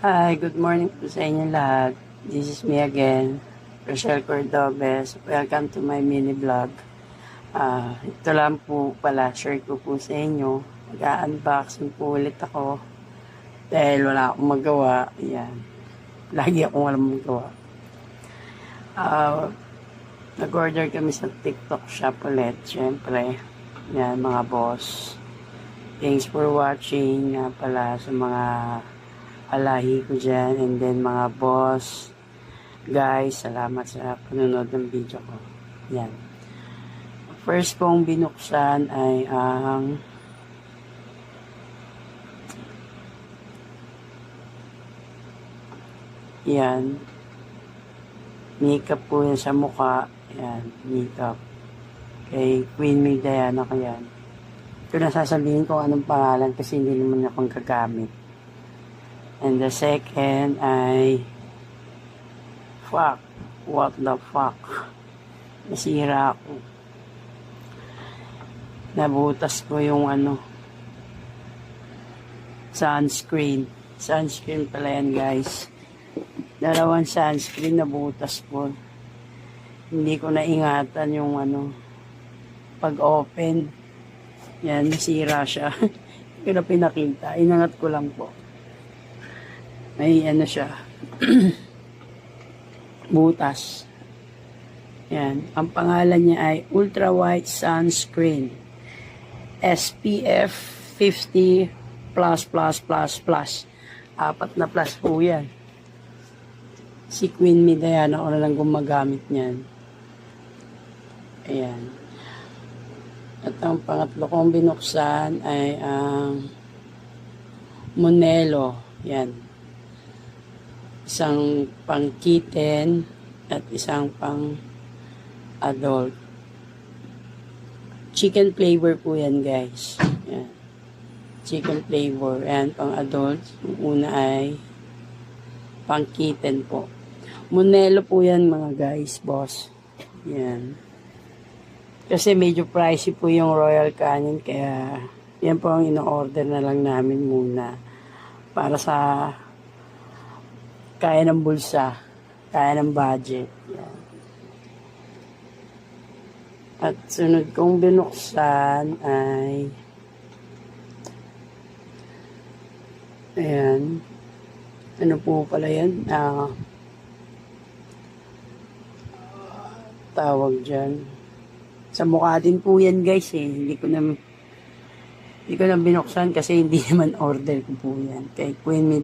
Hi, good morning po sa inyo lahat. This is me again, Rochelle Cordobes. Welcome to my mini vlog. Ito lang po pala, share ko po sa inyo. Mag-unboxing po ulit ako dahil wala akong magawa. Yan. Lagi akong walang magawa. Nag-order kami sa TikTok shop ulit. Siyempre, yan mga boss. Thanks for watching nga pala sa mga alahi ko dyan, and then mga boss guys, salamat sa panunod ng video ko. Yan, first kong binuksan ay ang yan, makeup po yan sa mukha. Yan, makeup kay Queen May Diana ko yan. Ito na sasabihin ko anong pangalan kasi hindi naman akong gagamit. And the second ay fuck. What the fuck? Nasira ako. Nabutas ko yung sunscreen. Sunscreen pala yan guys. Dalawang sunscreen nabutas ko. Hindi ko naingatan yung pag open. Yan, nasira siya. Hindi ko na pinakita. Inangat ko lang po. May siya butas. Yan, ang pangalan niya ay Ultra White Sunscreen SPF 50++++. Apat na plus po yan. Si Queen May Diana ako na lang gumagamit niyan. Ayan. At ang pangatlo kong binuksan ay ang Monelo. Yan. Isang pang kitten at isang pang adult. Chicken flavor po yan guys. Yan. Chicken flavor. Yan, pang adult. Yung una ay pang kitten po. Monelo po yan mga guys, boss. Yan. Kasi medyo pricey po yung Royal Canin, kaya yan po ang ino-order na lang namin muna para sa kaya ng bulsa, kaya ng budget. Yan. At sunod kong binuksan ay ayan, ano po pala yan? Tawag dyan. Sa mukha din po yan guys eh. Hindi ko na binuksan kasi hindi naman order ko po yan. Kay Queen May